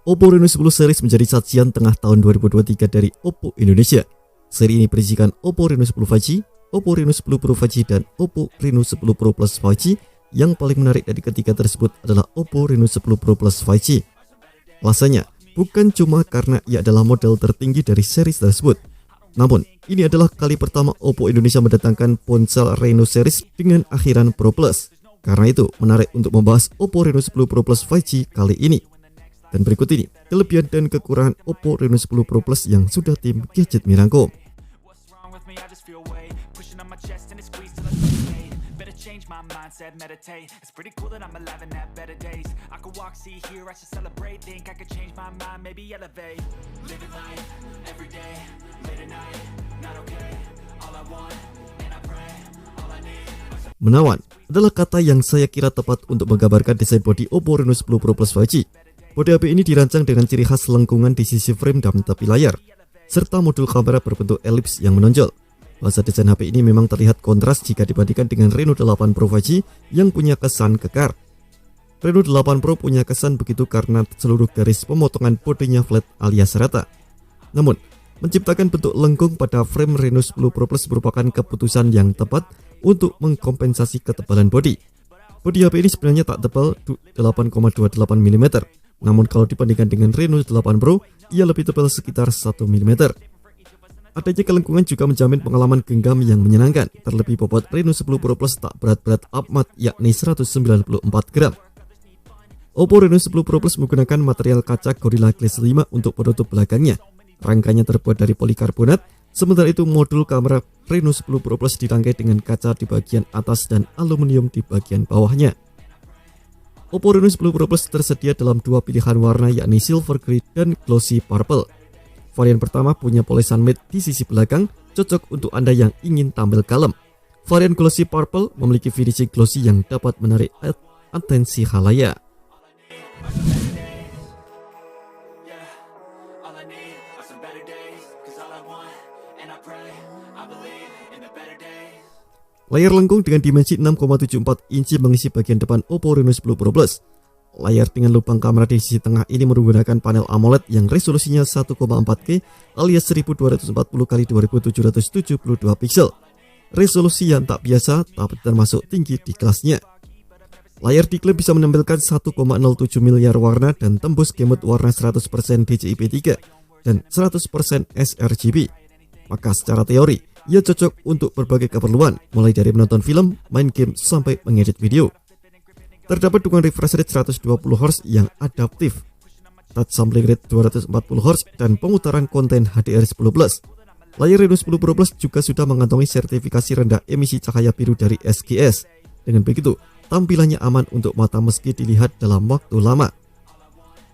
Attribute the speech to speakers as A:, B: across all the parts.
A: Oppo Reno 10 series menjadi sajian tengah tahun 2023 dari Oppo Indonesia. Seri ini berisikan Oppo Reno 10 5G, Oppo Reno 10 Pro 5G, dan Oppo Reno 10 Pro Plus 5G. Yang paling menarik dari ketiga tersebut adalah Oppo Reno 10 Pro Plus 5G. Alasannya bukan cuma karena ia adalah model tertinggi dari seri tersebut, namun ini adalah kali pertama Oppo Indonesia mendatangkan ponsel Reno series dengan akhiran Pro Plus. Karena itu menarik untuk membahas Oppo Reno 10 Pro Plus 5G kali ini. Dan berikut ini kelebihan dan kekurangan Oppo Reno 10 Pro Plus yang sudah tim Gadget merangkum. Menawan adalah kata yang saya kira tepat untuk menggambarkan desain bodi Oppo Reno 10 Pro Plus 5G. Bodi HP ini dirancang dengan ciri khas lengkungan di sisi frame dan tepi layar, serta modul kamera berbentuk elips yang menonjol. Bahasa desain HP ini memang terlihat kontras jika dibandingkan dengan Reno 8 Pro 5G yang punya kesan kekar. Reno 8 Pro punya kesan begitu karena seluruh garis pemotongan bodinya flat alias rata. Namun, menciptakan bentuk lengkung pada frame Reno 10 Pro Plus merupakan keputusan yang tepat untuk mengkompensasi ketebalan bodi. Bodi HP ini sebenarnya tak tebal 8,28 mm. Namun kalau dibandingkan dengan Reno 8 Pro, ia lebih tebal sekitar 1 mm. Adanya kelengkungan juga menjamin pengalaman genggam yang menyenangkan. Terlebih bobot Reno 10 Pro Plus tak berat-berat amat, yakni 194 gram. Oppo Reno 10 Pro Plus menggunakan material kaca Gorilla Glass 5 untuk penutup belakangnya. Rangkanya terbuat dari polikarbonat, sementara itu modul kamera Reno 10 Pro Plus dirangkai dengan kaca di bagian atas dan aluminium di bagian bawahnya. Oppo Reno 10 Pro Plus tersedia dalam dua pilihan warna, yakni silver grey dan glossy purple. Varian pertama punya polesan matte di sisi belakang, cocok untuk Anda yang ingin tampil kalem. Varian glossy purple memiliki finishing glossy yang dapat menarik atensi khalayak. Layar lengkung dengan dimensi 6,74 inci mengisi bagian depan Oppo Reno 10 Pro Plus. Layar dengan lubang kamera di sisi tengah ini menggunakan panel AMOLED yang resolusinya 1,4K alias 1240x2772 pixel. Resolusi yang tak biasa tapi termasuk tinggi di kelasnya. Layar diklaim bisa menampilkan 1,07 miliar warna dan tembus gamut warna 100% DCI-P3 dan 100% sRGB. Maka secara teori, ia cocok untuk berbagai keperluan, mulai dari menonton film, main game, sampai mengedit video. Terdapat dukungan refresh rate 120Hz yang adaptif, touch sampling rate 240Hz, dan pemutaran konten HDR10+. Layar Reno 10 Pro Plus juga sudah mengantongi sertifikasi rendah emisi cahaya biru dari SGS. Dengan begitu, tampilannya aman untuk mata meski dilihat dalam waktu lama.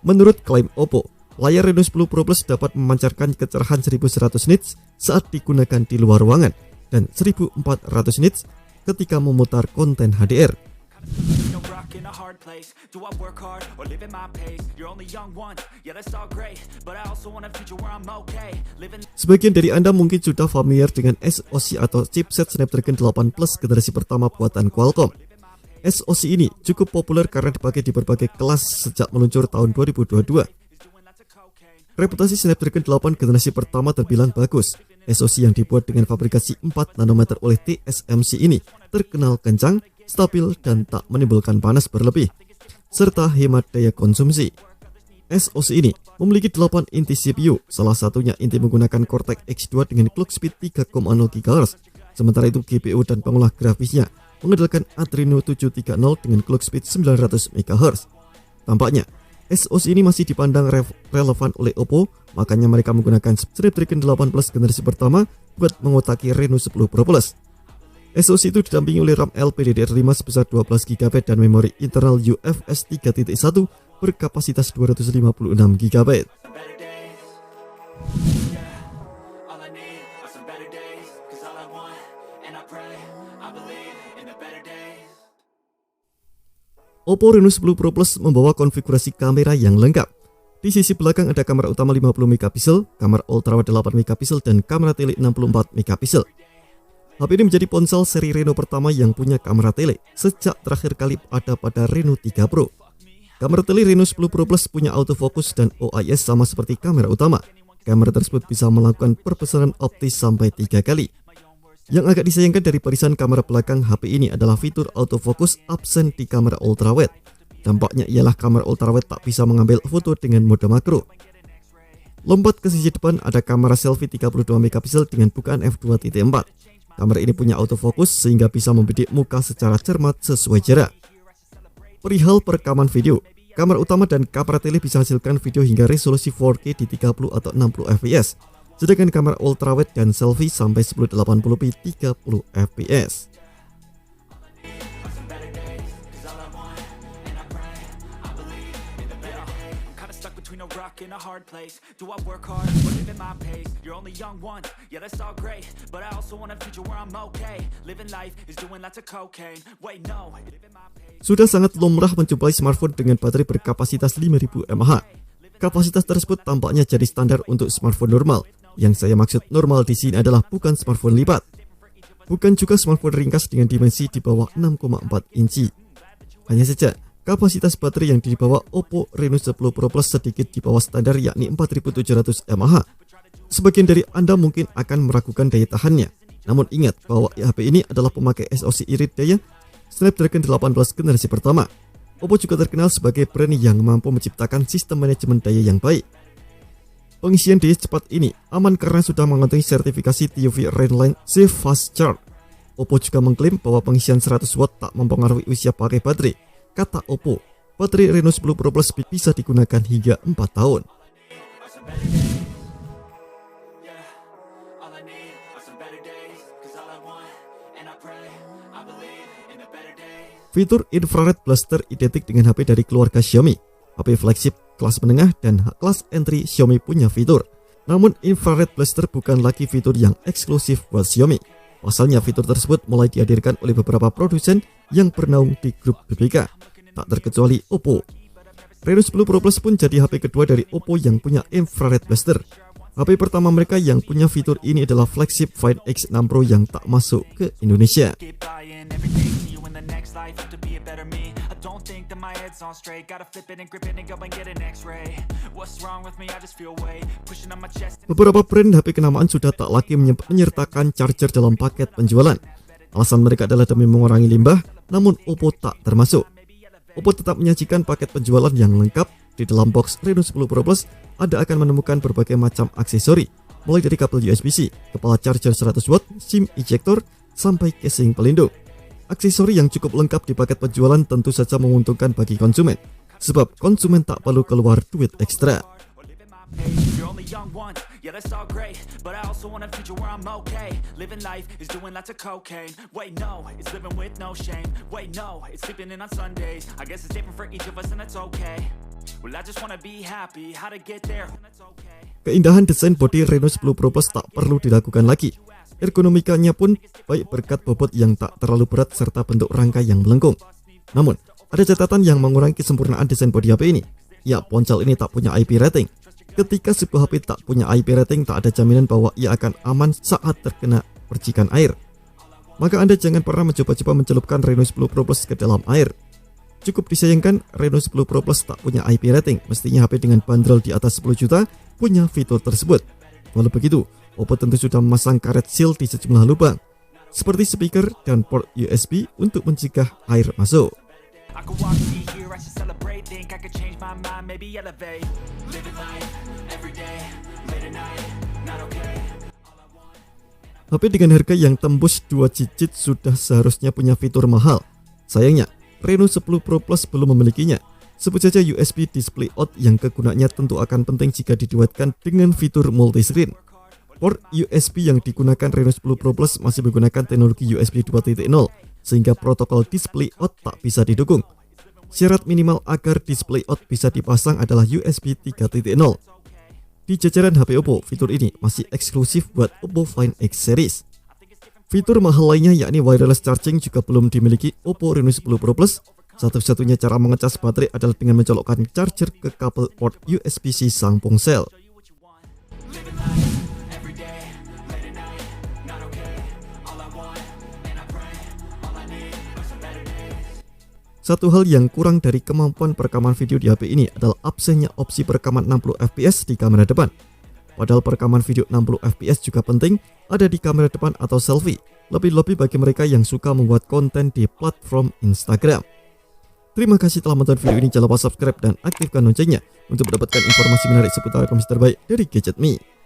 A: Menurut klaim Oppo, layar Reno 10 Pro Plus dapat memancarkan kecerahan 1100 nits saat digunakan di luar ruangan dan 1400 nits ketika memutar konten HDR. Sebagian dari Anda mungkin sudah familiar dengan SoC atau chipset Snapdragon 8 Plus generasi pertama buatan Qualcomm. SoC ini cukup populer karena dipakai di berbagai kelas sejak meluncur tahun 2022. Reputasi Snapdragon 8 generasi pertama terbilang bagus. SoC yang dibuat dengan fabrikasi 4 nanometer oleh TSMC ini terkenal kencang, stabil, dan tak menimbulkan panas berlebih, serta hemat daya konsumsi. SoC ini memiliki 8 inti CPU, salah satunya inti menggunakan Cortex X2 dengan clock speed 3,0 GHz. Sementara itu GPU dan pengolah grafisnya mengandalkan Adreno 730 dengan clock speed 900 MHz. Tampaknya SoC ini masih dipandang relevan oleh Oppo, makanya mereka menggunakan Snapdragon 8 Plus generasi pertama buat mengotaki Reno 10 Pro Plus. SoC itu didampingi oleh RAM LPDDR5 sebesar 12GB dan memori internal UFS 3.1 berkapasitas 256GB. Oppo Reno 10 Pro Plus membawa konfigurasi kamera yang lengkap. Di sisi belakang ada kamera utama 50MP, kamera ultrawide 8MP, dan kamera tele 64MP. HP ini menjadi ponsel seri Reno pertama yang punya kamera tele sejak terakhir kali ada pada Reno 3 Pro. Kamera tele Reno 10 Pro Plus punya autofocus dan OIS sama seperti kamera utama. Kamera tersebut bisa melakukan perbesaran optis sampai 3 kali. Yang agak disayangkan dari barisan kamera belakang HP ini adalah fitur autofocus absen di kamera ultrawide. Dampaknya ialah kamera ultrawide tak bisa mengambil foto dengan mode makro. Lompat ke sisi depan, ada kamera selfie 32 megapiksel dengan bukaan f2.4. Kamera ini punya autofocus sehingga bisa membidik muka secara cermat sesuai jarak. Perihal perekaman video, kamera utama dan kamera tele bisa hasilkan video hingga resolusi 4K di 30 atau 60 fps, sedangkan kamera ultrawide dan selfie sampai 1080p 30 fps.
B: In a hard place, do I work hard or live at my pace? You're only young once, yeah that's all great, but I also want a future where I'm okay. Living life is doing lots of cocaine. Wait no, living my pace.
A: Sudah sangat lumrah menjumpai smartphone dengan baterai berkapasitas 5000 mAh. Kapasitas tersebut tampaknya jadi standar untuk smartphone normal. Yang saya maksud normal di sini adalah bukan smartphone lipat, bukan juga smartphone ringkas dengan dimensi di bawah 6,4 inci. Hanya saja kapasitas baterai yang dibawa Oppo Reno 10 Pro Plus sedikit di bawah standar, yakni 4700 mAh. Sebagian dari Anda mungkin akan meragukan daya tahannya. Namun ingat bahwa HP ini adalah pemakai SoC irit daya Snapdragon 18 generasi pertama. Oppo juga terkenal sebagai brand yang mampu menciptakan sistem manajemen daya yang baik. Pengisian daya cepat ini aman karena sudah mengantongi sertifikasi TUV Redline Safe Fast Charge. Oppo juga mengklaim bahwa pengisian 100 watt tak mempengaruhi usia pakai baterai. Kata Oppo, baterai Reno 10 Pro Plus bisa digunakan hingga 4 tahun. Fitur infrared blaster identik dengan HP dari keluarga Xiaomi. HP flagship, kelas menengah, dan kelas entry Xiaomi punya fitur. Namun infrared blaster bukan lagi fitur yang eksklusif buat Xiaomi. Pasalnya fitur tersebut mulai dihadirkan oleh beberapa produsen yang bernaung di grup BBK, tak terkecuali Oppo. Reno 10 Pro Plus pun jadi HP kedua dari Oppo yang punya infrared blaster. HP pertama mereka yang punya fitur ini adalah flagship Find X6 Pro yang tak masuk ke Indonesia. Beberapa brand HP kenamaan sudah tak lagi menyertakan charger dalam paket penjualan. Alasan mereka adalah demi mengurangi limbah, namun Oppo tak termasuk. Oppo tetap menyajikan paket penjualan yang lengkap. Di dalam box Reno 10 Pro Plus, Anda akan menemukan berbagai macam aksesori, mulai dari kabel USB-C, kepala charger 100 watt, SIM ejector, sampai casing pelindung. Aksesori yang cukup lengkap di paket penjualan tentu saja menguntungkan bagi konsumen, sebab konsumen tak perlu keluar duit ekstra. Keindahan desain bodi Reno 10 Pro Plus tak perlu diragukan lagi. Ergonomikanya pun baik berkat bobot yang tak terlalu berat serta bentuk rangka yang melengkung. Namun, ada catatan yang mengurangi kesempurnaan desain bodi HP ini. Ya, ponsel ini tak punya IP rating. Ketika sebuah HP tak punya IP rating, tak ada jaminan bahwa ia akan aman saat terkena percikan air. Maka Anda jangan pernah mencoba-coba mencelupkan Reno 10 Pro Plus ke dalam air. Cukup disayangkan Reno 10 Pro Plus tak punya IP rating. Mestinya HP dengan bandrol di atas 10 juta punya fitur tersebut. Walau begitu, Oppo tentu sudah memasang karet seal di sejumlah lubang, seperti speaker dan port USB untuk mencegah air masuk. HP dengan harga yang tembus 2 digit sudah seharusnya punya fitur mahal. Sayangnya, Reno 10 Pro Plus belum memilikinya. Sebut saja USB Display Out yang kegunaannya tentu akan penting jika diduetkan dengan fitur multiscreen. Port USB yang digunakan Reno 10 Pro Plus masih menggunakan teknologi USB 2.0, sehingga protokol Display Out tak bisa didukung. Syarat minimal agar Display Out bisa dipasang adalah USB 3.0. Di jajaran HP Oppo, fitur ini masih eksklusif buat Oppo Find X series. Fitur mahal lainnya yakni wireless charging juga belum dimiliki Oppo Reno 10 Pro Plus. Satu-satunya cara mengecas baterai adalah dengan mencolokkan charger ke kabel port USB-C sang ponsel. Satu hal yang kurang dari kemampuan perekaman video di HP ini adalah absennya opsi perekaman 60 fps di kamera depan. Padahal perekaman video 60 fps juga penting ada di kamera depan atau selfie, lebih-lebih bagi mereka yang suka membuat konten di platform Instagram. Terima kasih telah menonton video ini, jangan lupa subscribe dan aktifkan loncengnya untuk mendapatkan informasi menarik seputar komputer terbaik dari Gadget Me.